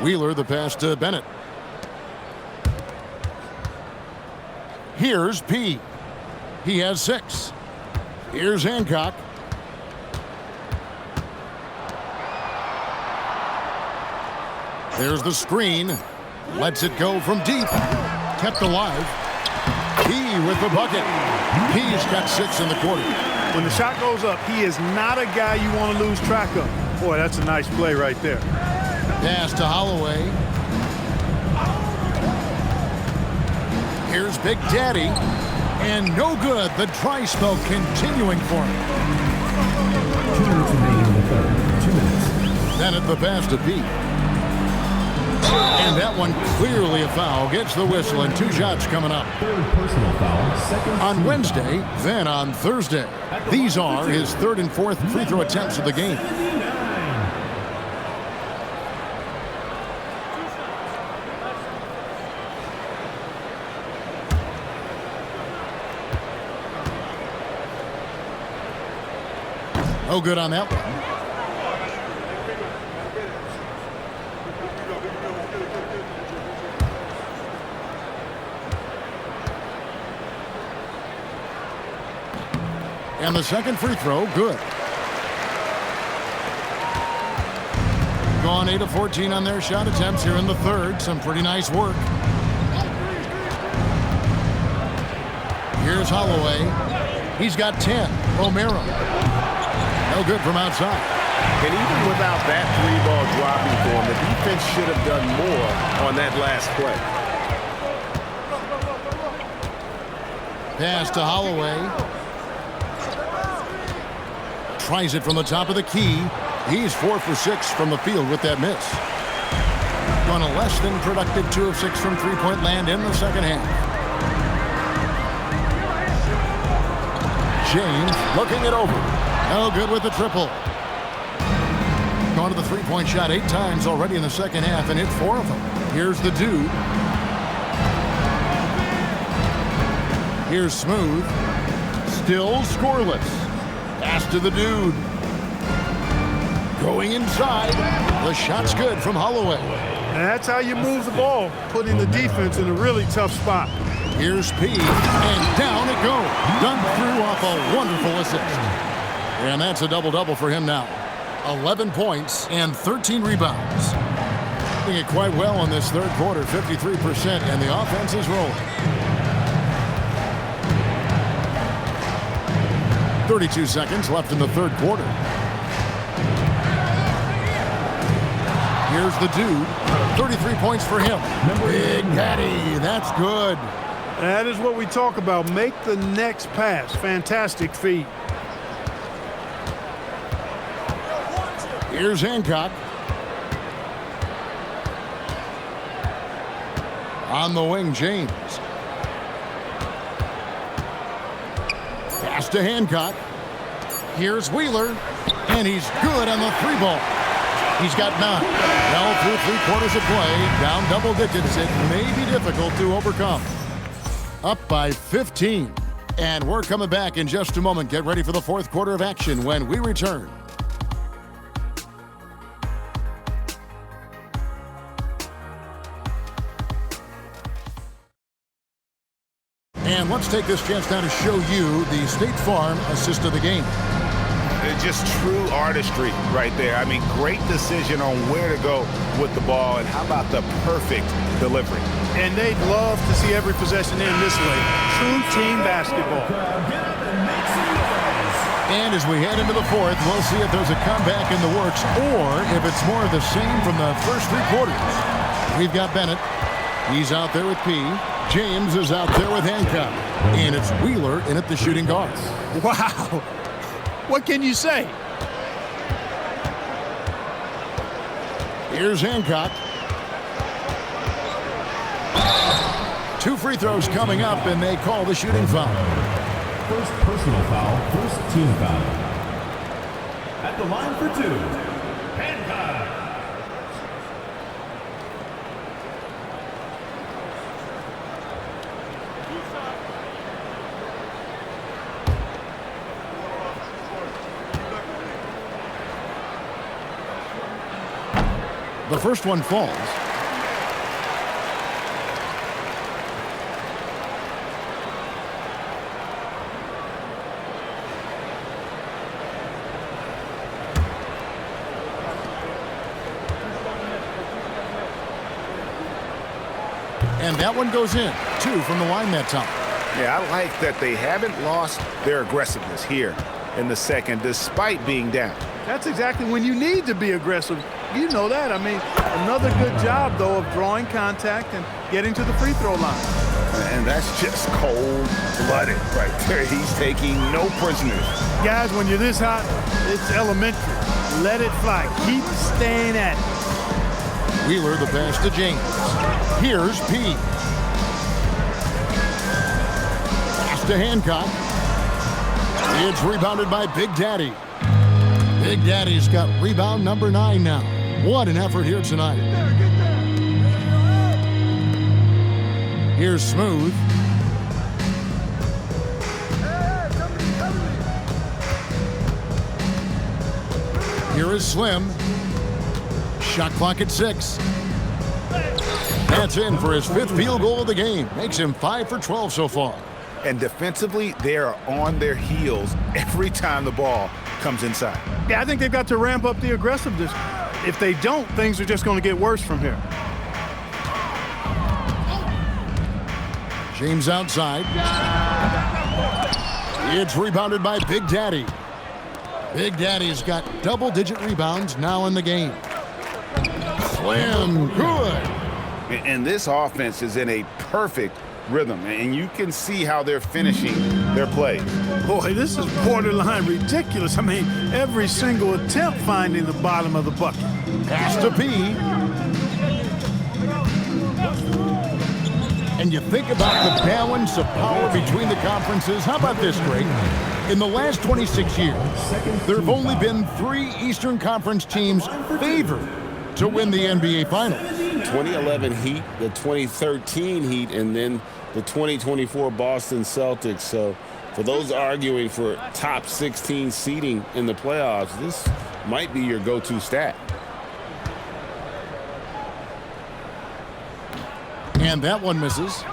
Wheeler the pass to Bennett. Here's P. He has 6. Here's Hancock. There's the screen. Lets it go from deep. Kept alive. P with the bucket. P's got 6 in the quarter. When the shot goes up, he is not a guy you want to lose track of. Boy, that's a nice play right there. Pass to Holloway. Here's Big Daddy. And no good. The dry spell continuing for him. 2 minutes remaining in the third. 2 minutes. Then at the pass to Pete. And that one clearly a foul. Gets the whistle and 2 shots coming up. Third personal foul. Second On Wednesday, then on Thursday. These are his 3rd and 4th free throw attempts of the game. No good on that one. And the second free throw, good. Gone 8 of 14 on their shot attempts here in the third. Some pretty nice work. Here's Holloway. He's got 10. Romero. No good from outside. And even without that 3-ball dropping for him, the defense should have done more on that last play. Pass to Holloway. Tries it from the top of the key. He's 4 for 6 from the field with that miss. On a less than productive 2 of 6 from three-point land in the second half. James looking it over. No good with the triple. Gone to the three-point shot 8 times already in the second half and hit 4 of them. Here's the dude. Here's Smooth. Still scoreless. Pass to the dude. Going inside. The shot's good from Holloway. And that's how you move the ball, putting the defense in a really tough spot. Here's P. And down it goes. Done through off a wonderful assist. And that's a double-double for him now. 11 points and 13 rebounds. Doing it quite well in this third quarter, 53%, and the offense is rolling. 32 seconds left in the third quarter. Here's the dude. 33 points for him. Big Daddy. That's good. That is what we talk about. Make the next pass. Fantastic feed. Here's Hancock. On the wing, James. Pass to Hancock. Here's Wheeler. And he's good on the 3-ball. He's got 9. Well, through 3 quarters of play, down double digits. It may be difficult to overcome. Up by 15. And we're coming back in just a moment. Get ready for the fourth quarter of action when we return. And let's take this chance now to show you the State Farm assist of the game. It's just true artistry right there. I mean, great decision on where to go with the ball, and how about the perfect delivery. And they'd love to see every possession in this way. True team basketball. And as we head into the fourth, we'll see if there's a comeback in the works or if it's more of the same from the first 3 quarters. We've got Bennett. He's out there with P. James is out there with Hancock. And it's Wheeler in at the shooting guard. Wow. What can you say? Here's Hancock. 2 free throws coming up, and they call the shooting foul. First personal foul, first team foul. At the line for 2, Hancock. The first one falls. And that one goes in. 2 from the line that time. Yeah, I like that they haven't lost their aggressiveness here in the second, despite being down. That's exactly when you need to be aggressive. You know that. I mean, another good job, though, of drawing contact and getting to the free throw line. And that's just cold-blooded right there. He's taking no prisoners. Guys, when you're this hot, it's elementary. Let it fly. Keep staying at it. Wheeler, the pass to James. Here's P. Pass to Hancock. It's rebounded by Big Daddy. Big Daddy's got rebound number 9 now. What an effort here tonight. Here's Smooth. Here is Slim. Shot clock at 6. That's in for his 5th field goal of the game. Makes him 5 for 12 so far. And defensively, they are on their heels every time the ball comes inside. Yeah, I think they've got to ramp up the aggressiveness. If they don't, things are just going to get worse from here. James outside. It's rebounded by Big Daddy. Big Daddy's got double-digit rebounds now in the game. Slam, good. And this offense is in a perfect rhythm, and you can see how they're finishing their play. Boy, this is borderline ridiculous. I mean, every single attempt finding the bottom of the bucket. Pass to P. And you think about the balance of power between the conferences. How about this, Greg? In the last 26 years, there have only been 3 Eastern Conference teams favored to win the NBA Finals. 2011 Heat, the 2013 Heat, and then the 2024 Boston Celtics. So for those arguing for top 16 seeding in the playoffs, this might be your go-to stat. And that one misses.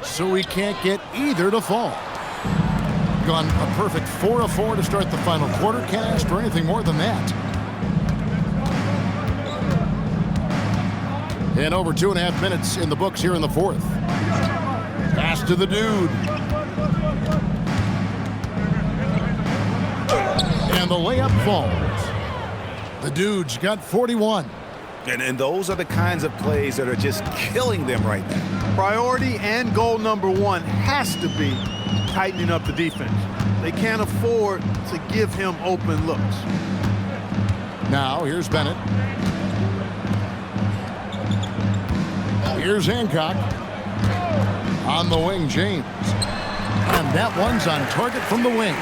So he can't get either to fall. Gone a perfect 4 of 4 to start the final quarter. Can't ask for anything more than that. And over 2.5 minutes in the books here in the 4th. Pass to the dude. And the layup falls. The dude's got 41. And those are the kinds of plays that are just killing them right now. Priority and goal number one has to be tightening up the defense. They can't afford to give him open looks. Now, here's Bennett. Here's Hancock. On the wing, James. And that one's on target from the wing.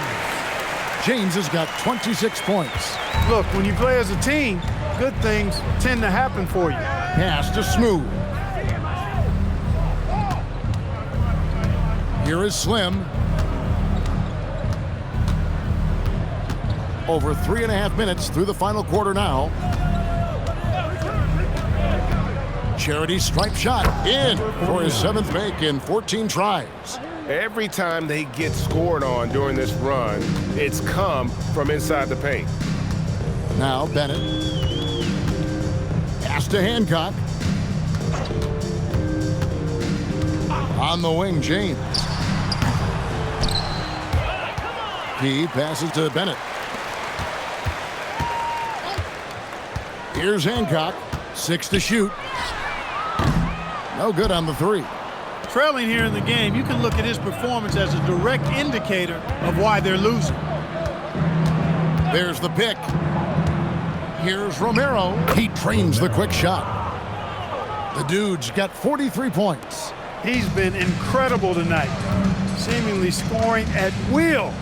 James has got 26 points. Look, when you play as a team, good things tend to happen for you. Pass to Smooth. Here is Slim. Over 3.5 minutes through the final quarter now. Charity stripe shot in for his 7th make in 14 tries. Every time they get scored on during this run, it's come from inside the paint. Now Bennett. Pass to Hancock. On the wing, James. He passes to Bennett. Here's Hancock. 6 to shoot. No good on the 3. Trailing here in the game, you can look at his performance as a direct indicator of why they're losing. There's the pick. Here's Romero. He trains the quick shot. The dude's got 43 points. He's been incredible tonight, seemingly scoring at will,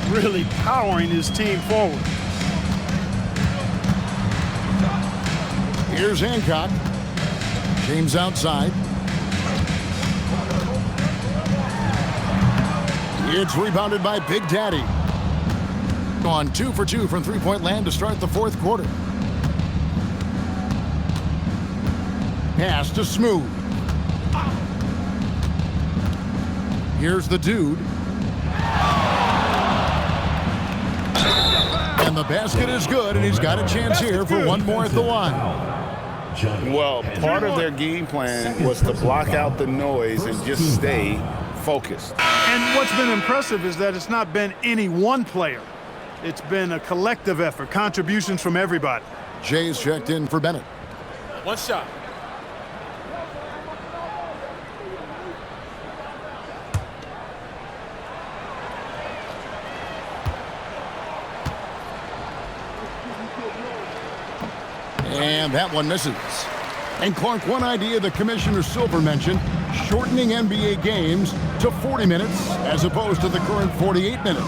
really powering his team forward. Here's Hancock. James outside. It's rebounded by Big Daddy. On 2 for 2 from three-point land to start the 4th quarter. Pass to Smooth. Here's the dude. And the basket is good, and he's got a chance here for one more at the line. Well, part of their game plan was to block out the noise and just stay focused. And what's been impressive is that it's not been any one player. It's been a collective effort, contributions from everybody. Jay's checked in for Bennett. One shot. And that one misses. And Clark, one idea that Commissioner Silver mentioned, shortening NBA games to 40 minutes as opposed to the current 48 minutes.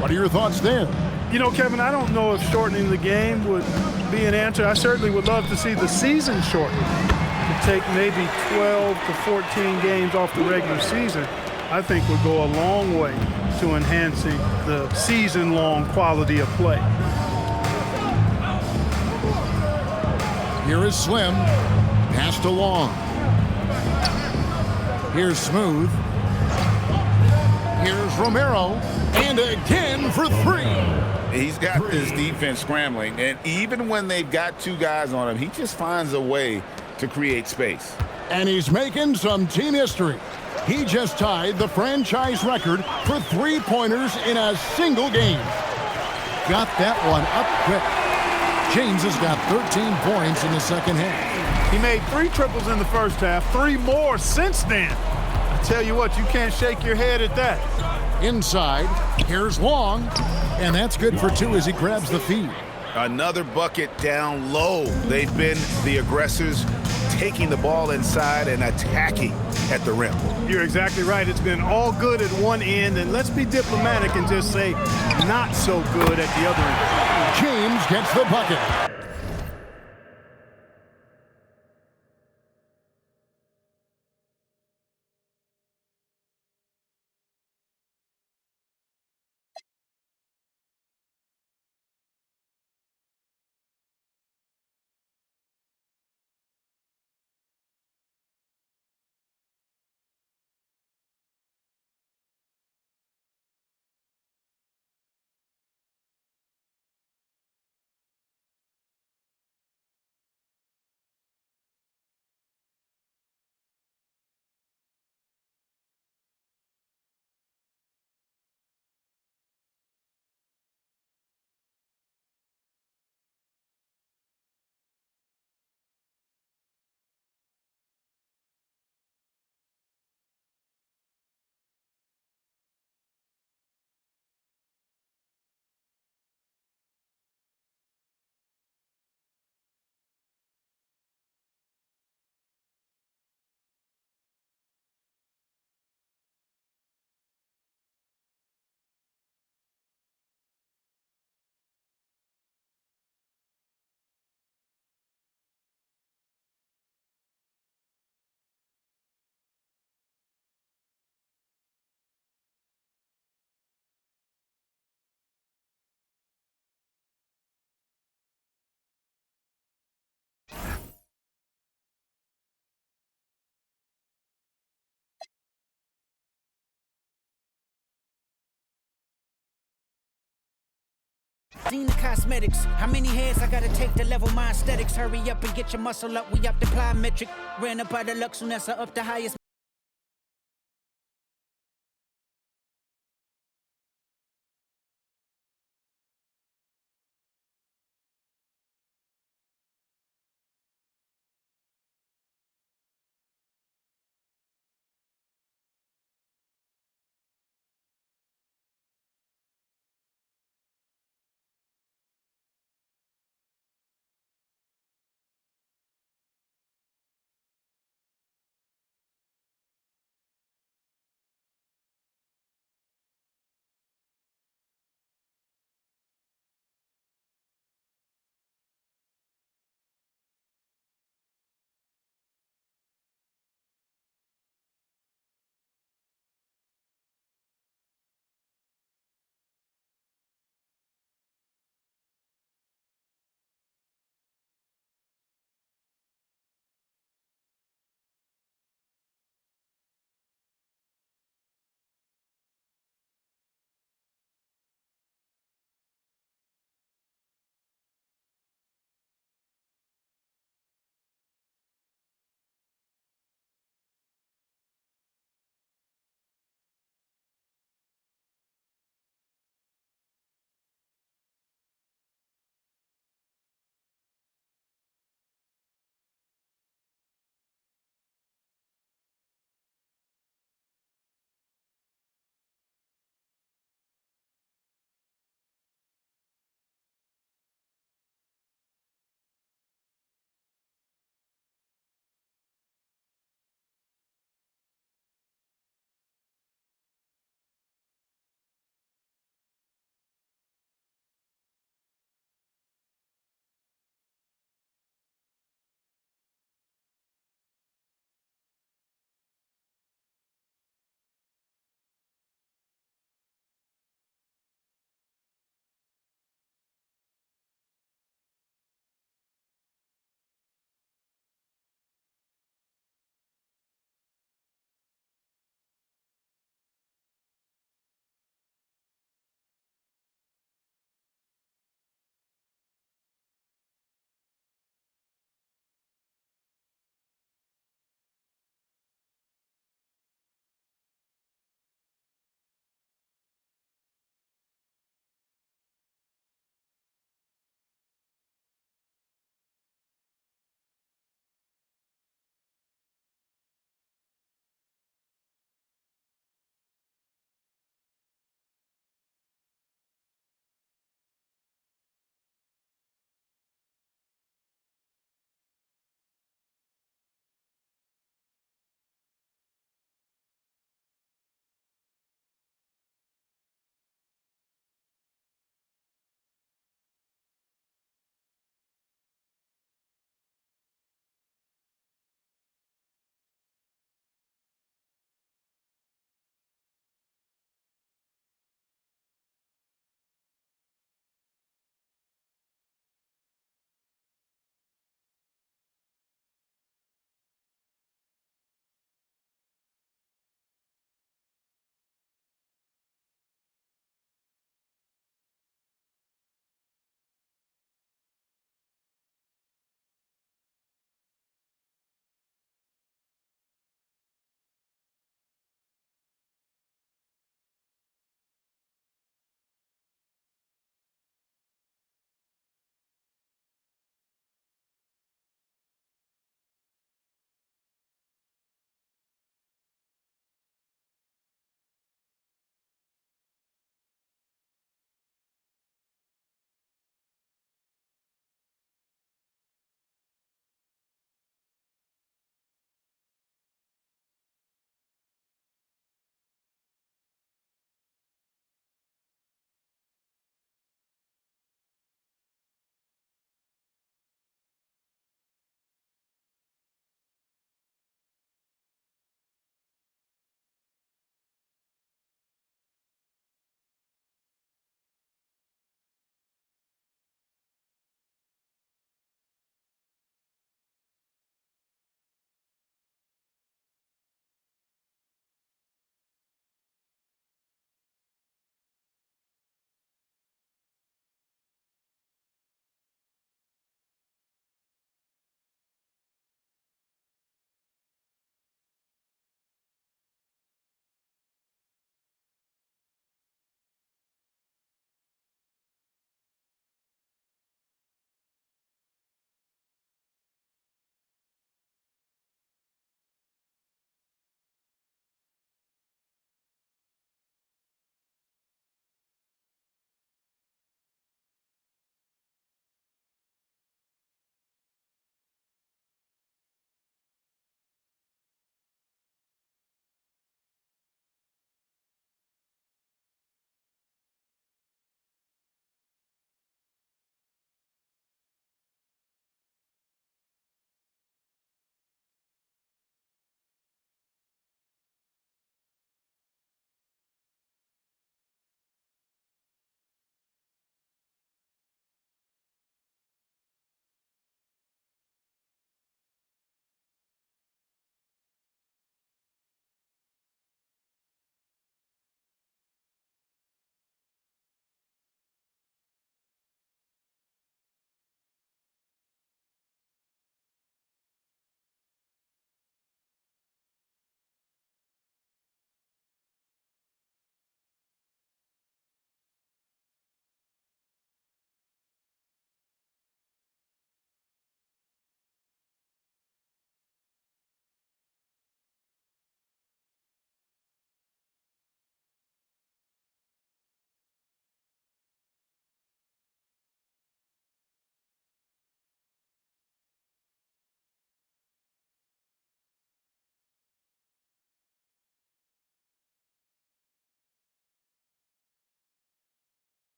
What are your thoughts there? You know, Kevin, I don't know if shortening the game would be an answer. I certainly would love to see the season shortened. To take maybe 12 to 14 games off the regular season, I think would go a long way to enhancing the season-long quality of play. Here is Slim. Passed along. Here's Smooth. Here's Romero. And again for 3. He's got this defense scrambling, and even when they've got 2 guys on him, he just finds a way to create space. And he's making some team history. He just tied the franchise record for 3-pointers in a single game. Got that one up quick. James has got 13 points in the second half. He made 3 triples in the first half, 3 more since then. I tell you what, you can't shake your head at that. Inside, here's Long, and that's good for 2 as he grabs the feed. Another bucket down low. They've been the aggressors, taking the ball inside and attacking at the rim. You're exactly right. It's been all good at one end, and let's be diplomatic and just say not so good at the other end. James gets the bucket. Seen the cosmetics. How many heads I gotta take to level my aesthetics? Hurry up and get your muscle up. We up the plyometric. Ran up out of luck soon as I up the highest.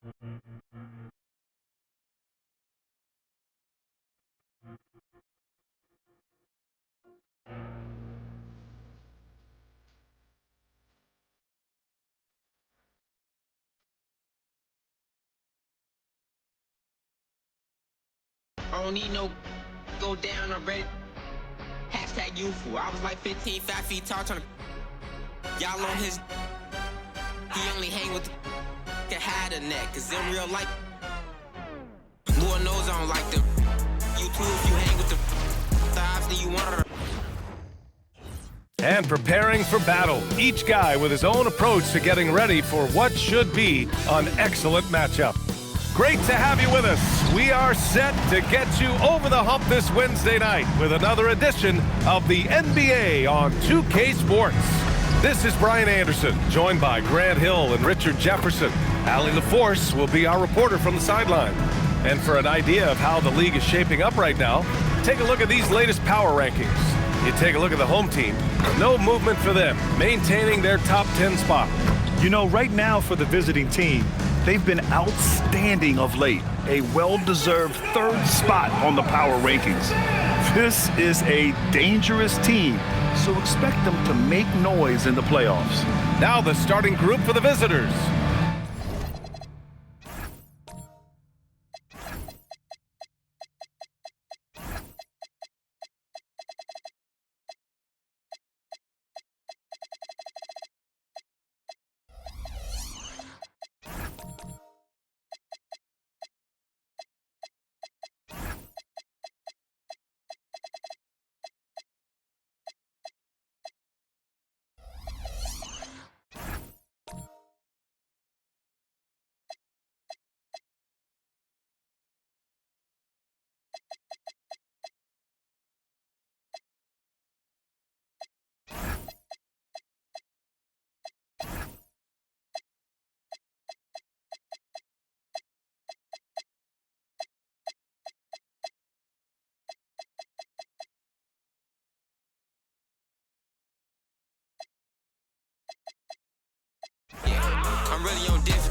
I don't need no go down already. Hashtag youthful. I was like 15, 5 feet tall, trying to y'all on his. He only hang with the hide a neck, cause in real life, Lord knows I don't like them. You too, if you hang with the thighs, then you want to. And preparing for battle, each guy with his own approach to getting ready for what should be an excellent matchup. Great to have you with us. We are set to get you over the hump this Wednesday night with another edition of the NBA on 2K Sports. This is Brian Anderson, joined by Grant Hill and Richard Jefferson. Allie LaForce will be our reporter from the sideline. And for an idea of how the league is shaping up right now, take a look at these latest power rankings. You take a look at the home team, no movement for them, maintaining their top 10 spot. You know, right now for the visiting team, they've been outstanding of late. A well-deserved third spot on the power rankings. This is a dangerous team, so expect them to make noise in the playoffs. Now the starting group for the visitors. I'm really on diff.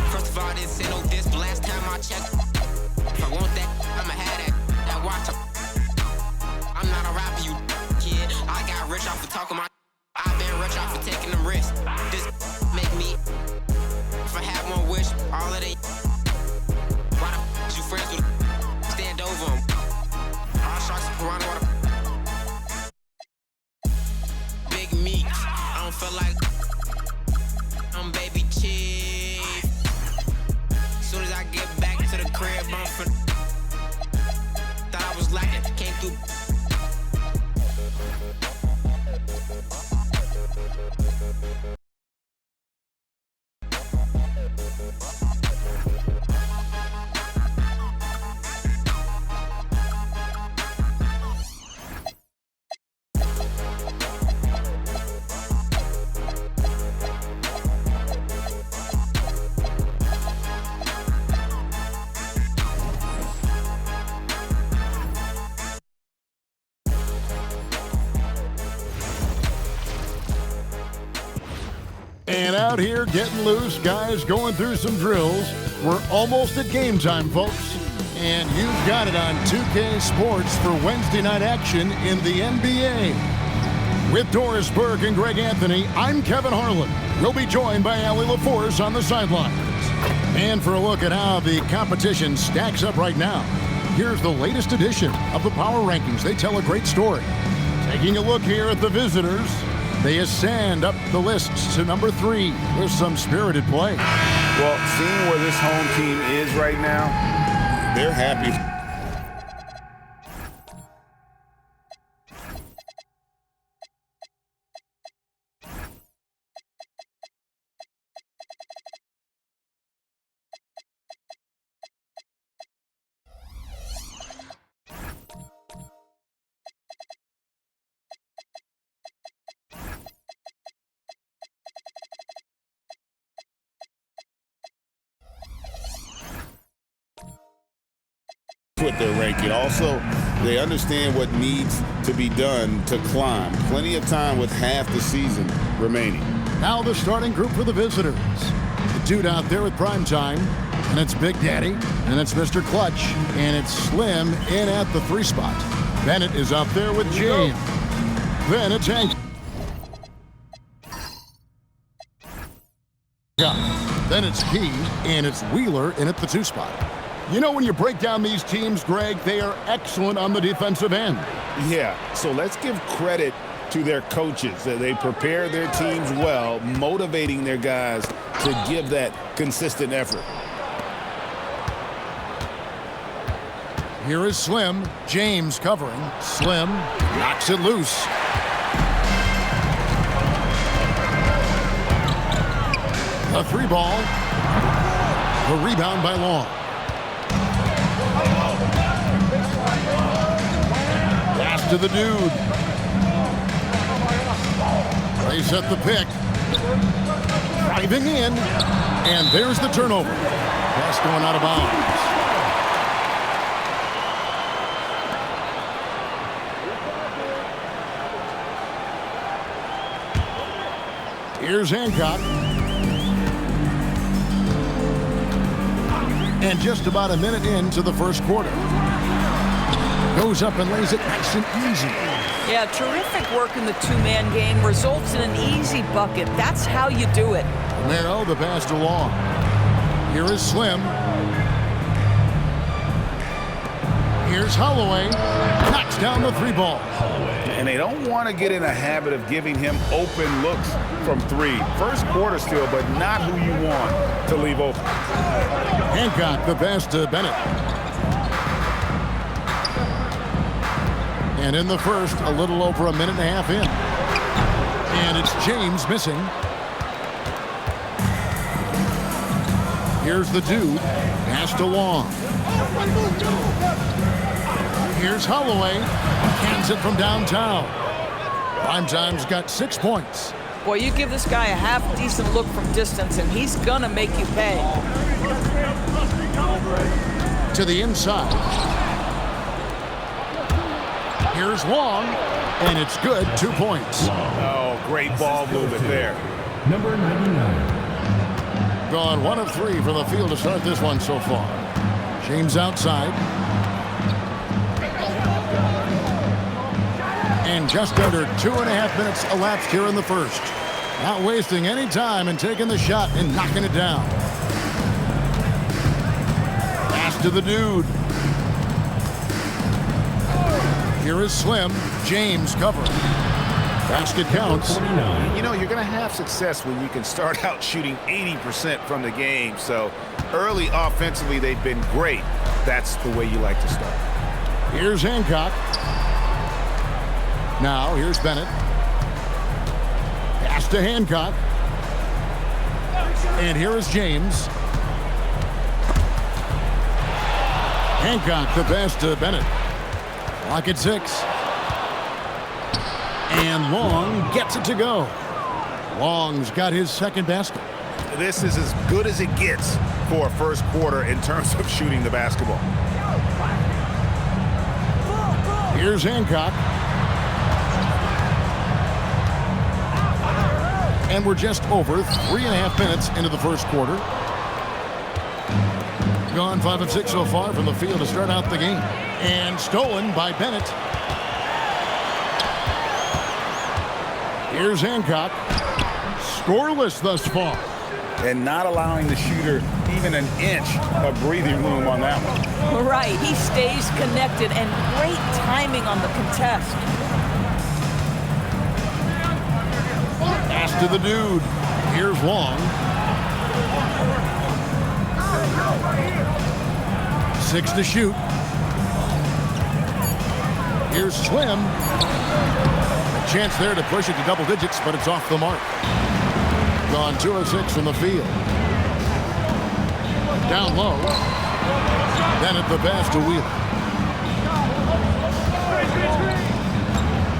First of all, I didn't say no diss, but last time I checked, if I want that, I'ma have that watch. I'm not a rapper, you kid. I got rich off of talking my. I've been rich off of taking them risks. This make me. If I had one wish, all of they. Why the you friends with? Stand over them. All sharks and piranha water. Big meat. I don't feel like. I'm baby chief. Soon as I get back to the crib, I'm finna. Thought I was lacking, came through. And out here getting loose, guys going through some drills. We're almost at game time, folks. And you've got it on 2K Sports for Wednesday night action in the NBA. With Doris Burke and Greg Anthony, I'm Kevin Harlan. We'll be joined by Allie LaForce on the sidelines. And for a look at how the competition stacks up right now, here's the latest edition of the Power Rankings. They tell a great story. Taking a look here at the visitors, they ascend up the lists to number 3 with some spirited play. Well, seeing where this home team is right now, they're happy. With their ranking. Also, they understand what needs to be done to climb. Plenty of time with half the season remaining. Now the starting group for the visitors. The dude out there with prime time. And it's Big Daddy. And it's Mr. Clutch. And it's Slim in at the 3 spot. Bennett is up there with James. Then it's Hank. Then it's Key. And it's Wheeler in at the 2 spot. You know, when you break down these teams, Greg, they are excellent on the defensive end. Yeah, so let's give credit to their coaches. They prepare their teams well, motivating their guys to give that consistent effort. Here is Slim. James covering. Slim knocks it loose. The 3 ball. The rebound by Long. Pass to the dude. They set the pick. Driving in. And there's the turnover. Pass going out of bounds. Here's Hancock. And just about a minute into the first quarter. Goes up and lays it nice and easy. Yeah, terrific work in the 2-man game. Results in an easy bucket. That's how you do it. Romero, the pass to Long. Here is Slim. Here's Holloway. Knocks down the 3 ball. And they don't want to get in a habit of giving him open looks from 3. First quarter still, but not who you want to leave open. Hancock, the pass to Bennett. And in the first, a little over a minute and a half in. And it's James missing. Here's the dude. Pass to Long. Here's Holloway. Cans it from downtown. Primetime's got 6 points. Boy, you give this guy a half-decent look from distance, and he's gonna make you pay. To the inside. Here's Long, and it's good. 2 points. Oh, great ball movement there. Number 99. Gone 1 of 3 from the field to start this one so far. James outside. And just under 2.5 minutes elapsed here in the first. Not wasting any time and taking the shot and knocking it down. Pass to the dude. Here is Slim. James covering. Basket counts. You know, you're going to have success when you can start out shooting 80% from the game. So early offensively, they've been great. That's the way you like to start. Here's Hancock. Now, here's Bennett. Pass to Hancock. And here is James. Hancock, the pass to Bennett. Clock at 6. And Long gets it to go. Long's got his second basket. This is as good as it gets for a first quarter in terms of shooting the basketball. Here's Hancock. And we're just over 3.5 minutes into the first quarter. Gone 5 of 6 so far from the field to start out the game. And stolen by Bennett. Here's Hancock. Scoreless thus far. And not allowing the shooter even an inch of breathing room on that one. Right, he stays connected, and great timing on the contest. Pass to the dude. Here's Long. 6 to shoot. Here's Slim. A chance there to push it to double digits, but it's off the mark. Gone 2 of 6 from the field. Down low. Bennett the pass to Wheeler.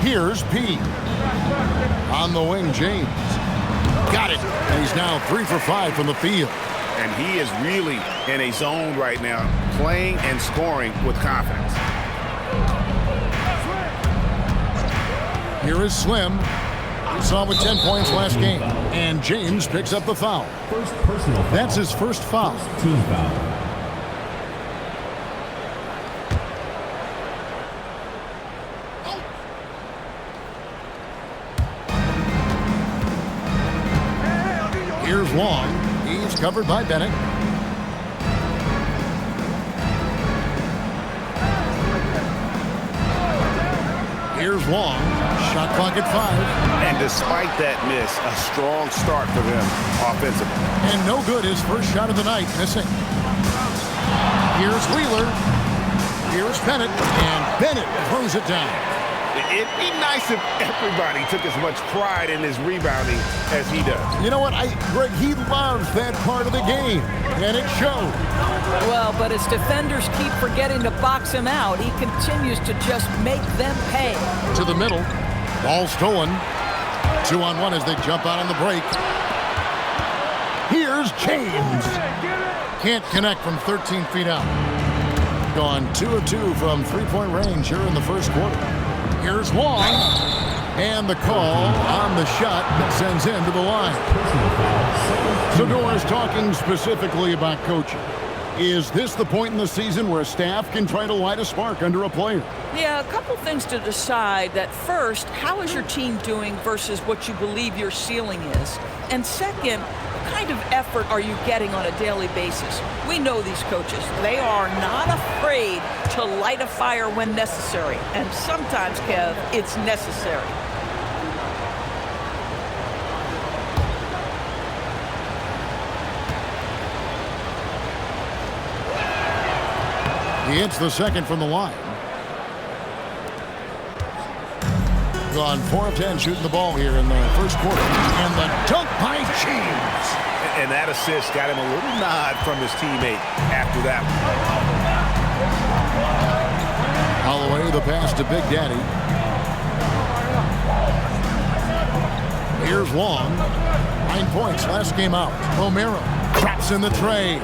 Here's P. On the wing, James. Got it. And he's now 3 for 5 from the field. And he is really in a zone right now, playing and scoring with confidence. Here is Slim. Saw him with 10 points last game. And James picks up the foul. First personal foul. That's his first foul. Team foul. Here's Long. He's covered by Bennett. Here's Long. Shot clock at 5. And despite that miss, a strong start for them offensively. And no good, his first shot of the night, missing. Here's Wheeler. Here's Bennett. And Bennett throws it down. It'd be nice if everybody took as much pride in his rebounding as he does. You know what, Greg, he loves that part of the game, and it showed. Well, but as defenders keep forgetting to box him out, he continues to just make them pay. To the middle. Ball stolen. 2-on-1 as they jump out on the break. Here's James. Can't connect from 13 feet out. Gone 2 of 2 from three-point range here in the first quarter. Here's Long. And the call on the shot that sends him to the line. So Doris, talking specifically about coaching. Is this the point in the season where a staff can try to light a spark under a player? Yeah, a couple things to decide. That first, how is your team doing versus what you believe your ceiling is? And second, what kind of effort are you getting on a daily basis? We know these coaches. They are not afraid to light a fire when necessary. And sometimes, Kev, it's necessary. He hits the second from the line. Gone 4 of 10 shooting the ball here in the first quarter. And the dunk by James. And that assist got him a little nod from his teammate after that one. Holloway, the pass to Big Daddy. Here's Long. 9 points last game out. Romero traps in the tray.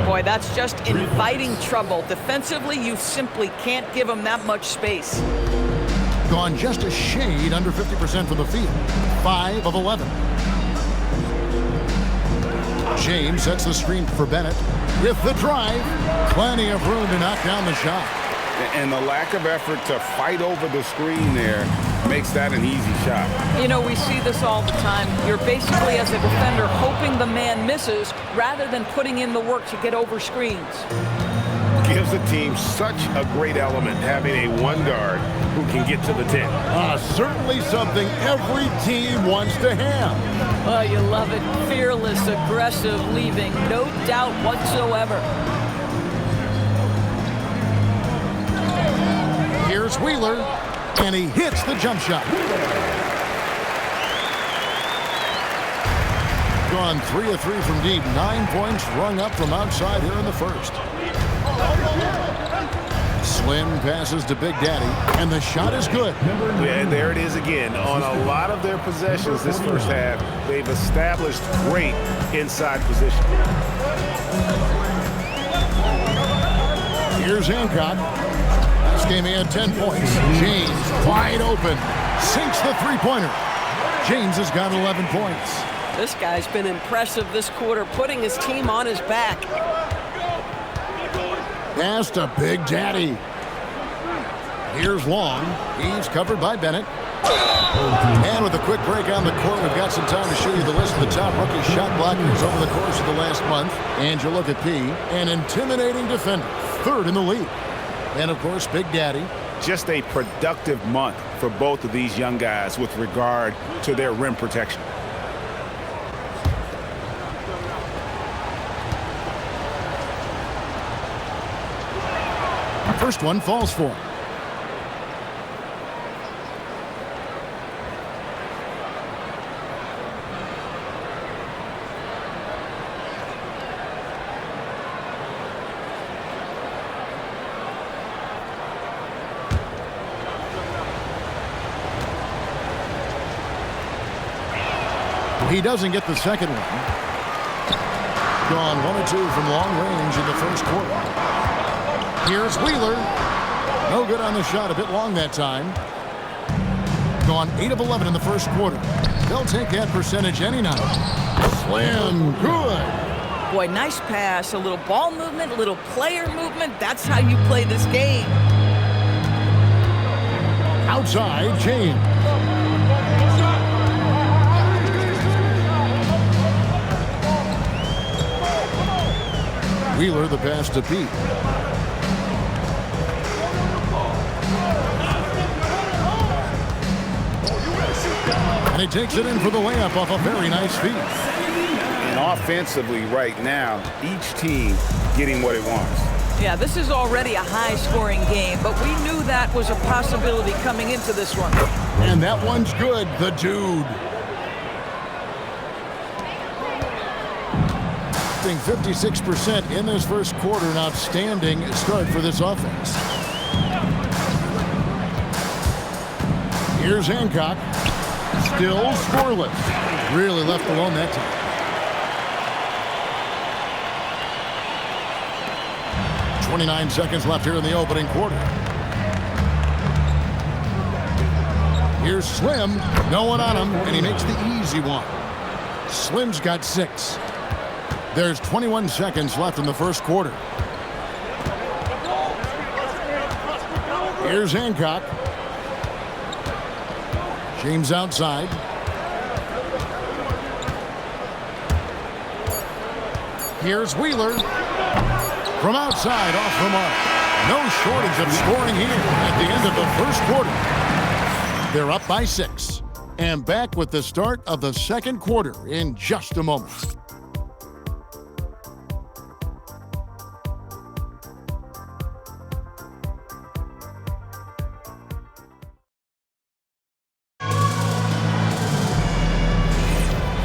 Boy, that's just inviting trouble. Defensively, you simply can't give him that much space. Gone just a shade under 50% from the field. 5 of 11. James sets the screen for Bennett. With the drive, plenty of room to knock down the shot. And the lack of effort to fight over the screen there makes that an easy shot. You know, we see this all the time. You're basically, as a defender, hoping the man misses rather than putting in the work to get over screens. Gives the team such a great element having a one guard who can get to the 10. Certainly something every team wants to have. Oh, you love it. Fearless, aggressive, leaving no doubt whatsoever. Here's Wheeler, and he hits the jump shot. Gone 3 of 3 from deep. 9 points rung up from outside here in the first. Slim passes to Big Daddy, and the shot is good. Yeah, and there it is again. On a lot of their possessions this first half, they've established great inside position. Here's Hancock. This game he had 10 points. James wide open. Sinks the three-pointer. James has got 11 points. This guy's been impressive this quarter, putting his team on his back. Pass to Big Daddy. Here's Long. He's covered by Bennett. And with a quick break on the court, we've got some time to show you the list of the top rookie shot blockers over the course of the last month. And you look at P, an intimidating defender, 3rd in the league. And, of course, Big Daddy. Just a productive month for both of these young guys with regard to their rim protection. First one falls for him. He doesn't get the second one. Gone 1 of 2 from long range in the first quarter. Here's Wheeler. No good on the shot. A bit long that time. Gone 8 of 11 in the first quarter. They'll take that percentage any night. Slam, good. Boy, nice pass, a little ball movement, a little player movement. That's how you play this game. Outside, James. Wheeler, the pass to Pete. And he takes it in for the layup off a very nice feed. And offensively right now, each team getting what it wants. Yeah, this is already a high-scoring game, but we knew that was a possibility coming into this one. And that one's good, the dude. 56% in this first quarter. An outstanding start for this offense. Here's Hancock. Still scoreless. Really left alone that time. 29 seconds left here in the opening quarter. Here's Slim. No one on him, and he makes the easy one. Slim's got 6. There's 21 seconds left in the first quarter. Here's Hancock. James outside. Here's Wheeler. From outside, off the mark. No shortage of scoring here at the end of the first quarter. They're up by 6. And back with the start of the second quarter in just a moment.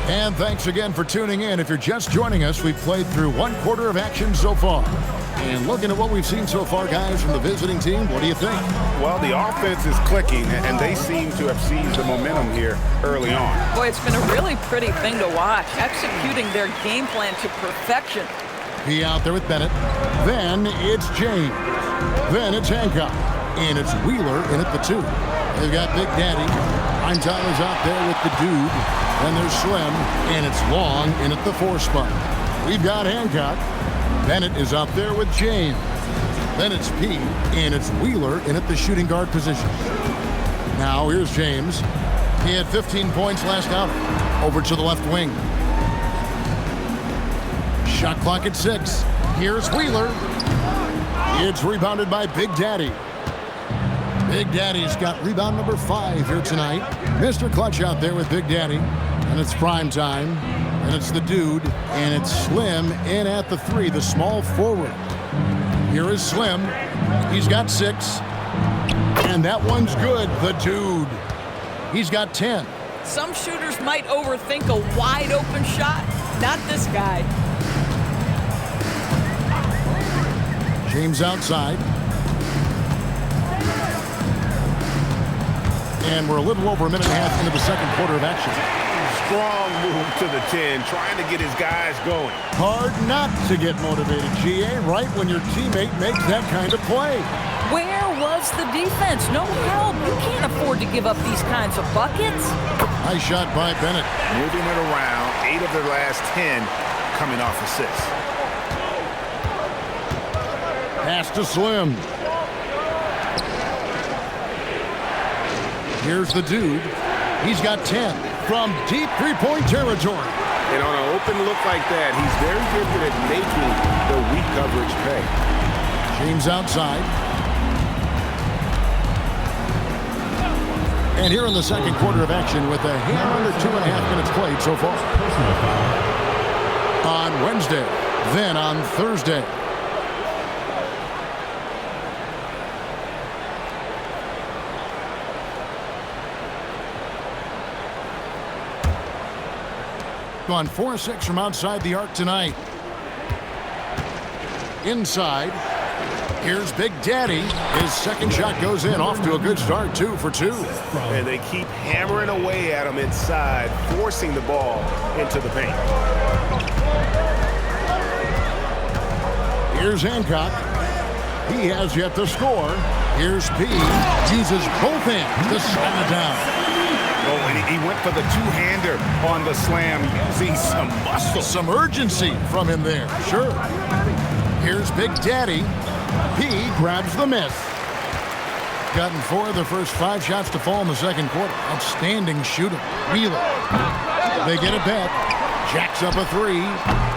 And thanks again for tuning in. If you're just joining us, we've played through one quarter of action so far. And looking at what we've seen so far, guys, from the visiting team, what do you think? Well, the offense is clicking, and they seem to have seized the momentum here early on. Boy, it's been a really pretty thing to watch, executing their game plan to perfection. He out there with Bennett. Then it's James. Then it's Hancock. And it's Wheeler in at the 2. They've got Big Daddy. Tyler's out there with the dude. Then there's Slim, and it's Long in at the 4 spot. We've got Hancock. Bennett is up there with James. Then it's Pete, and it's Wheeler in at the shooting guard position. Now here's James. He had 15 points last outing. Over to the left wing. Shot clock at 6. Here's Wheeler. It's rebounded by Big Daddy. Big Daddy's got rebound number 5 here tonight. Mr. Clutch out there with Big Daddy. And it's prime time. And it's the dude. And it's Slim in at the 3, the small forward. Here is Slim. He's got 6. And that one's good, the dude. He's got 10. Some shooters might overthink a wide open shot. Not this guy. James outside. And we're a little over a minute and a half into the second quarter of action. Strong move to the 10, trying to get his guys going. Hard not to get motivated, GA, right when your teammate makes that kind of play. Where was the defense? No help. You can't afford to give up these kinds of buckets. Nice shot by Bennett. Moving it around, 8 of their last 10 coming off assists. Pass to Slim. Here's the dude. He's got 10 from deep three-point territory. And on an open look like that, he's very good at making the weak coverage pay. James outside. And here in the second quarter of action with a hand under 2.5 minutes played so far. On Wednesday, then on Thursday. Gone 4-6 from outside the arc tonight. Inside. Here's Big Daddy. His second shot goes in. Off to a good start, 2 for 2. And they keep hammering away at him inside, forcing the ball into the paint. Here's Hancock. He has yet to score. Here's P. Uses both hands to slam it down. Oh, and he went for the two-hander on the slam using some muscle. Some urgency from him there. Sure. Here's Big Daddy. He grabs the miss. Gotten 4 of the first 5 shots to fall in the second quarter. Outstanding shooting. Wheeler. They get it back. Jacks up a 3.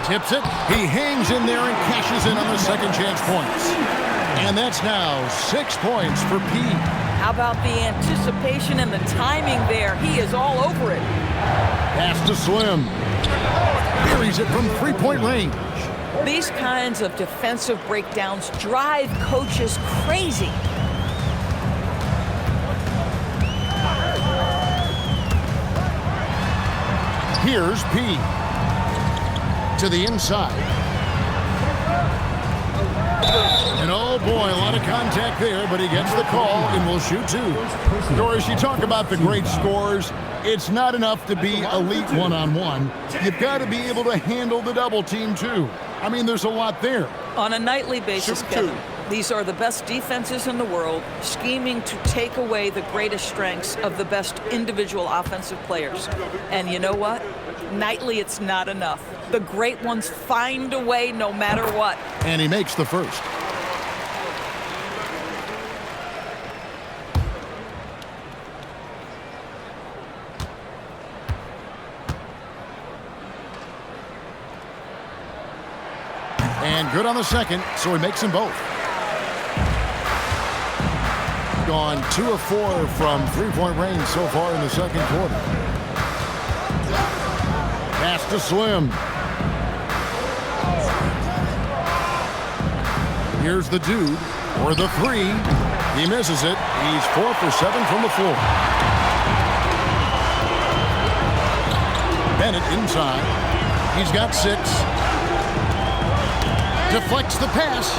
Tips it. He hangs in there and cashes in on the second chance points. And that's now 6 points for P. How about the anticipation and the timing there? He is all over it. Pass to Slim. Buries it from three-point range. These kinds of defensive breakdowns drive coaches crazy. Here's P. To the inside. And oh boy, a lot of contact there, but he gets the call and will shoot 2. Doris, you talk about the great scores. It's not enough to be elite one-on-one. You've got to be able to handle the double team too. I mean, there's a lot there. On a nightly basis, Shoot Kevin, 2. these are the best defenses in the world, scheming to take away the greatest strengths of the best individual offensive players. And you know what? Nightly, it's not enough. The great ones find a way no matter what. And he makes the first. And good on the second, so he makes them both. Gone 2 of 4 from three-point range so far in the second quarter. Pass to Slim. Here's the dude for the 3. He misses it. He's 4 for 7 from the floor. Bennett inside. He's got 6. Deflects the pass.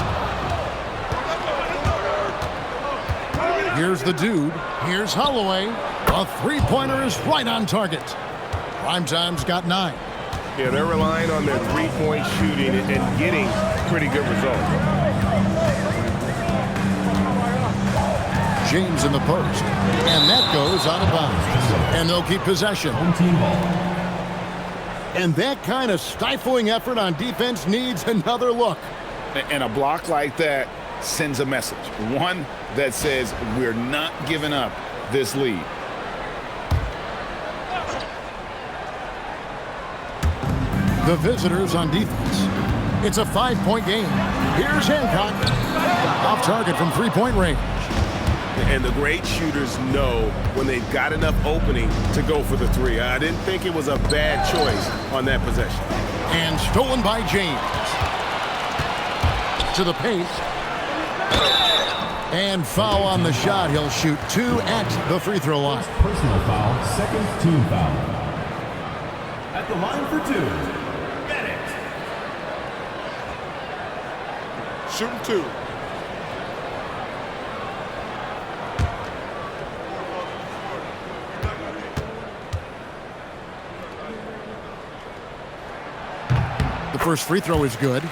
Here's the dude. Here's Holloway. A three-pointer is right on target. Primetime's got 9. Yeah, they're relying on their three-point shooting and getting pretty good results. James in the post. And that goes out of bounds. And they'll keep possession. And that kind of stifling effort on defense needs another look. And a block like that sends a message. One that says we're not giving up this lead. The visitors on defense. It's a 5-point game. Here's Hancock. Off target from three-point range. And the great shooters know when they've got enough opening to go for the 3. I didn't think it was a bad choice on that possession. And stolen by James. To the paint. And foul on the shot. He'll shoot 2 at the free throw line. Personal foul, second team foul. At the line for 2, Bennett. Shooting 2. The first free throw is good.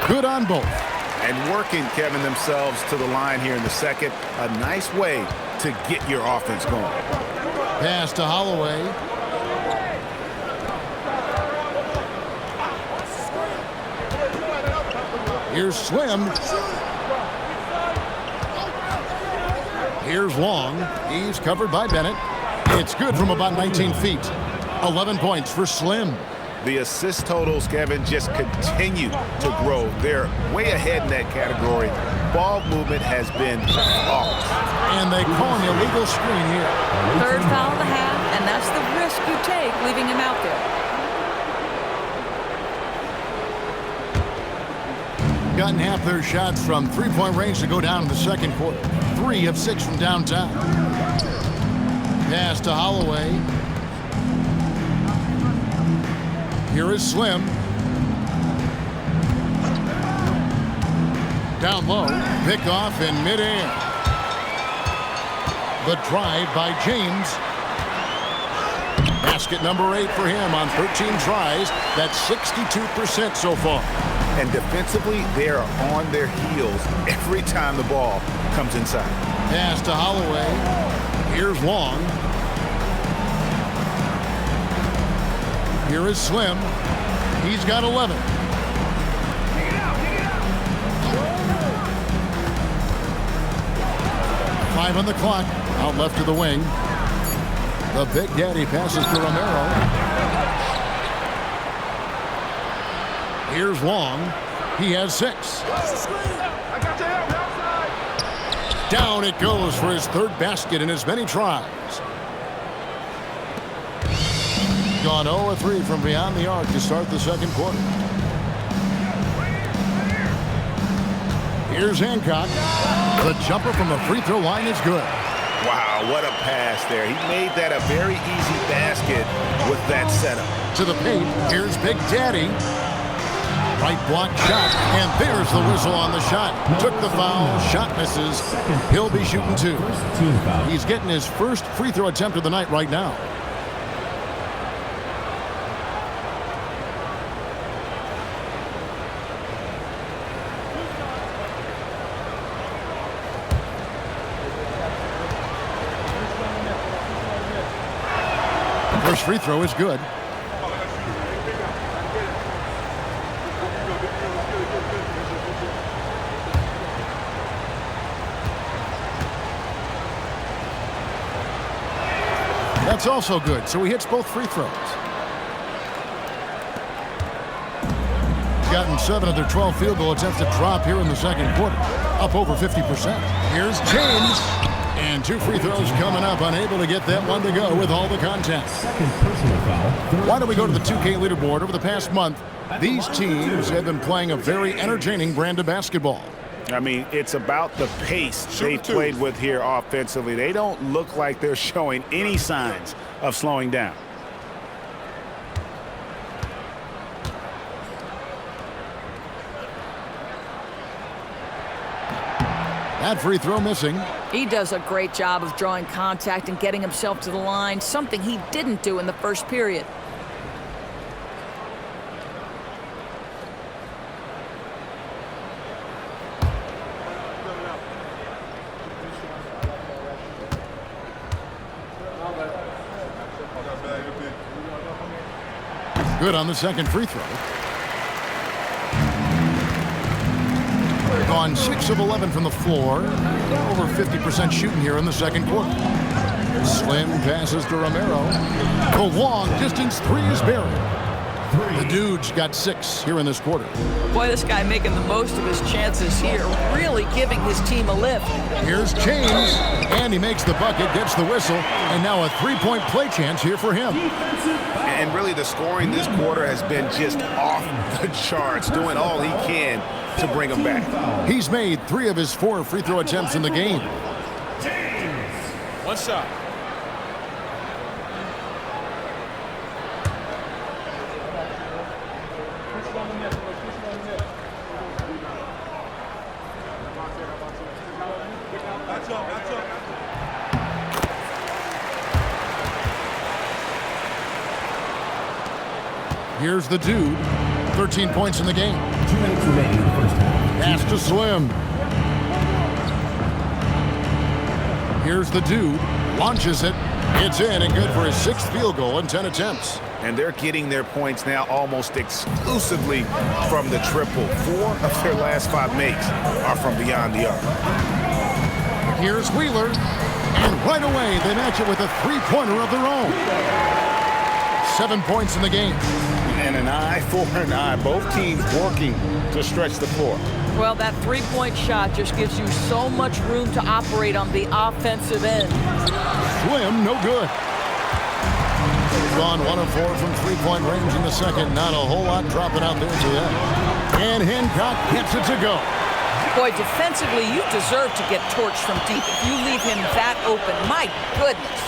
Good on both. And working, Kevin, themselves to the line here in the second. A nice way to get your offense going. Pass to Holloway. Here's Slim. Here's Long. He's covered by Bennett. It's good from about 19 feet. 11 points for Slim. The assist totals, Kevin, just continue to grow. They're way ahead in that category. Ball movement has been flawless. And they call an illegal screen here. Third foul of the half, and that's the risk you take leaving him out there. Gotten half their shots from three-point range to go down in the second quarter. 3 of 6 from downtown. Pass to Holloway. Here is Slim. Down low. Pick off in midair. The drive by James. Basket number 8 for him on 13 tries. That's 62% so far. And defensively, they are on their heels every time the ball comes inside. Pass to Holloway. Here's Long. Here is Slim. He's got 11. 5 on the clock. Out left to the wing. The Big Daddy passes to Romero. Here's Long. He has 6. Down it goes for his 3rd basket in as many tries. Gone 0-3 from beyond the arc to start the second quarter. Here's Hancock. The jumper from the free throw line is good. Wow, what a pass there. He made that a very easy basket with that setup. To the paint, here's Big Daddy. Right block shot, and there's the whistle on the shot. Took the foul, shot misses. He'll be shooting 2. He's getting his first free throw attempt of the night right now. First free throw is good. That's also good, so he hits both free throws. He's gotten 7 of their 12 field goal attempts to drop here in the second quarter, up over 50%. Here's James. And 2 free throws coming up, unable to get that one to go with all the contact. Why don't we go to the 2K leaderboard? Over the past month, these teams have been playing a very entertaining brand of basketball. I mean, it's about the pace they played with here offensively. They don't look like they're showing any signs of slowing down. That free throw missing. He does a great job of drawing contact and getting himself to the line, something he didn't do in the first period. Good on the second free throw. Gone 6 of 11 from the floor. Over 50% shooting here in the second quarter. Slim passes to Romero. The long distance 3 is buried. The Dude's got 6 here in this quarter. Boy, this guy making the most of his chances here, really giving his team a lift. Here's James, and he makes the bucket, gets the whistle, and now a 3-point play chance here for him. And really the scoring this quarter has been just off the charts, doing all he can to bring him back. He's made 3 of his 4 free throw attempts in the game. One shot. Here's the Dude. 13 points in the game. 2 minutes remaining in the first half. Pass to Slim. Here's the Dude. Launches it. It's in and good for his 6th field goal in 10 attempts. And they're getting their points now almost exclusively from the triple. 4 of their last 5 makes are from beyond the arc. Here's Wheeler. And right away, they match it with a 3-pointer of their own. 7 points in the game. And an eye for an eye. Both teams working to stretch the floor. Well, that 3-point shot just gives you so much room to operate on the offensive end. Slim, no good. Gone 1 of 4 from 3-point range in the second. Not a whole lot dropping out there to that. And Hancock gets it to go. Boy, defensively, you deserve to get torched from deep if you leave him that open. My goodness.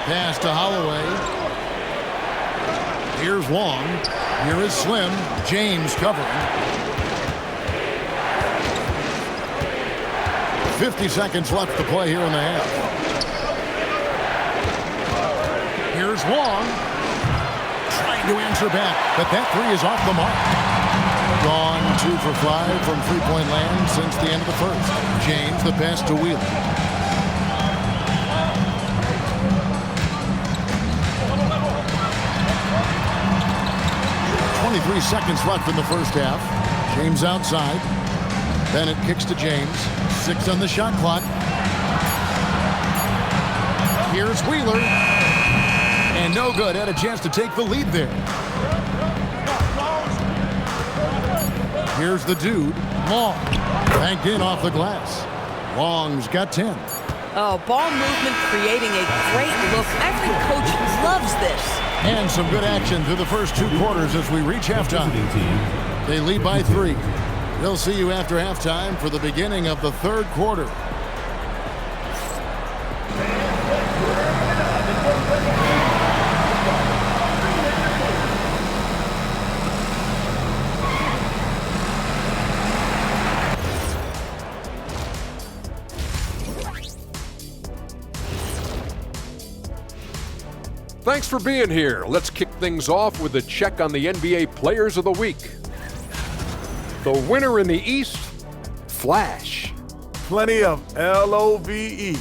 Pass to Holloway. Here's Long. Here is Slim. James covering. 50 seconds left to play here in the half. Here's Long. Trying to answer back, but that three is off the mark. Gone 2 for 5 from three-point land since the end of the first. James, the pass to Wheeler. 23 seconds left in the first half. James outside. Bennett kicks to James. 6 on the shot clock. Here's Wheeler. And no good. Had a chance to take the lead there. Here's the dude, Long. Banked in off the glass. Long's got 10. Oh, ball movement creating a great look. Every coach loves this. And some good action through the first 2 quarters as we reach halftime. They lead by 3. We'll see you after halftime for the beginning of the third quarter. Thanks for being here. Let's kick things off with a check on the NBA Players of the Week. The winner in the East, Flash. Plenty of L-O-V-E.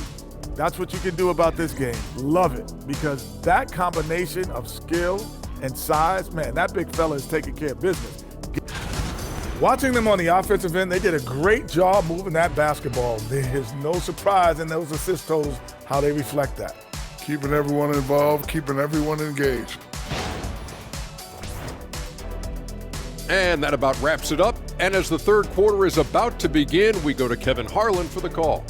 That's what you can do about this game. Love it, because that combination of skill and size, man, that big fella is taking care of business. Watching them on the offensive end, they did a great job moving that basketball. There's no surprise in those assist totals how they reflect that. Keeping everyone involved, keeping everyone engaged. And that about wraps it up. And as the third quarter is about to begin, we go to Kevin Harlan for the call.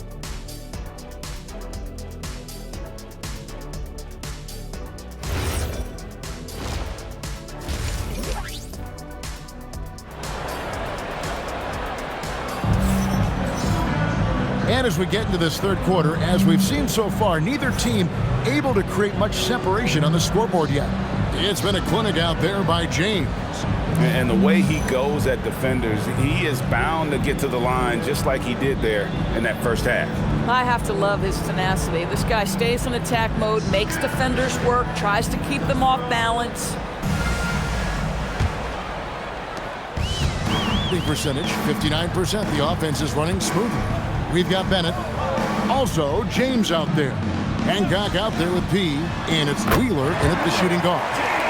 And as we get into this third quarter, as we've seen so far, neither team able to create much separation on the scoreboard yet. It's been a clinic out there by James. And the way he goes at defenders, he is bound to get to the line just like he did there in that first half. I have to love his tenacity. This guy stays in attack mode, makes defenders work, tries to keep them off balance. Big percentage, 59%. The offense is running smoothly. We've got Bennett. Also, James out there. Hancock out there with P. And it's Wheeler in at the shooting guard.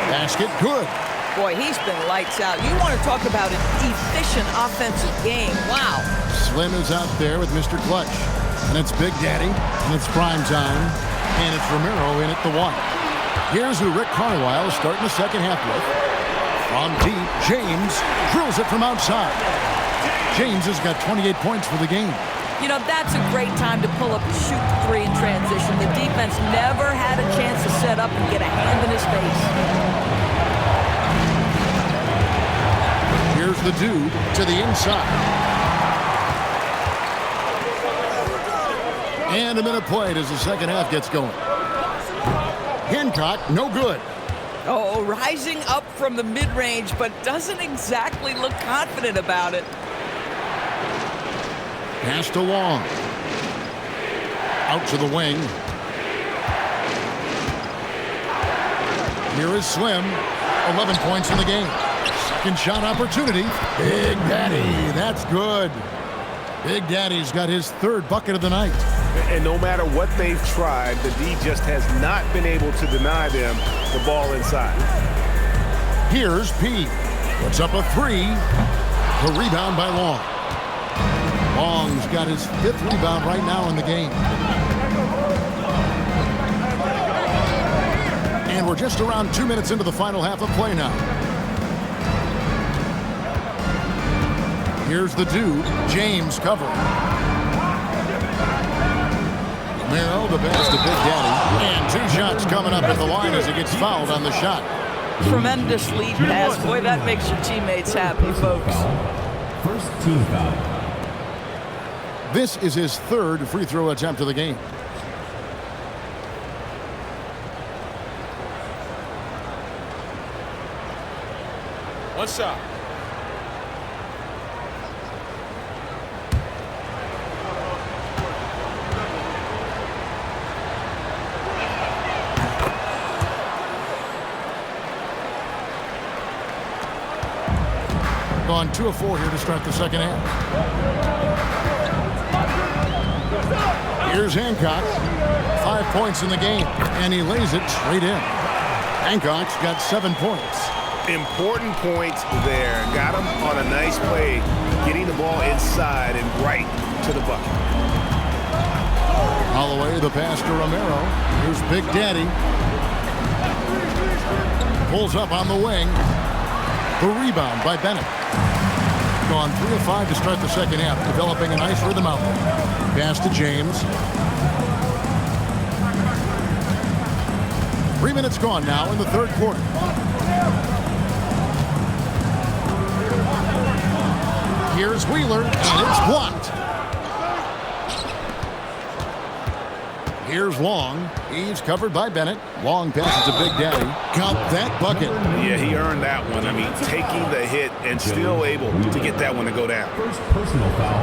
Basket good. Boy, he's been lights out. You want to talk about an efficient offensive game. Wow. Slim is out there with Mr. Clutch. And it's Big Daddy. And it's prime time. And it's Romero in at the 1. Here's who Rick Carlisle is starting the second half with. From deep, James drills it from outside. James has got 28 points for the game. You know, that's a great time to pull up and shoot the 3 in transition. The defense never had a chance to set up and get a hand in his face. Here's the dude to the inside. And a minute played as the second half gets going. Hancock, no good. Oh, rising up from the mid-range, but doesn't exactly look confident about it. Pass to Long. Out to the wing. Here is Slim. 11 points in the game. Second shot opportunity. Big Daddy. That's good. Big Daddy's got his third bucket of the night. And no matter what they've tried, the D just has not been able to deny them the ball inside. Here's P. Puts up a 3. The rebound by Long. Long's got his 5th rebound right now in the game. And we're just around 2 minutes into the final half of play now. Here's the dude, James covering. Romero, the pass to Big Daddy. And 2 shots coming up at the line as he gets fouled on the shot. Tremendous lead pass. Boy, that makes your teammates happy, folks. First team foul. This is his 3rd free throw attempt of the game. One shot. Gone 2 of 4 here to start the second half. Here's Hancock. 5 points in the game, and he lays it straight in. Hancock's got 7 points. Important points there. Got him on a nice play, getting the ball inside and right to the bucket. Holloway, the pass to Romero. Here's Big Daddy. Pulls up on the wing. The rebound by Bennett. Gone 3 of 5 to start the second half, developing a nice rhythm out there. Pass to James. 3 minutes gone now in the third quarter. Here's Wheeler, and it's blocked. Here's Long. He's covered by Bennett. Long passes to Big Daddy. Count that bucket. Yeah, he earned that one. I mean, taking the hit and still able to get that one to go down.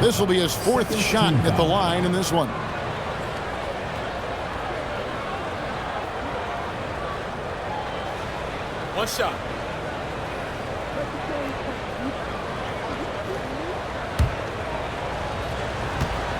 This will be his 4th shot at the line in this one. One shot.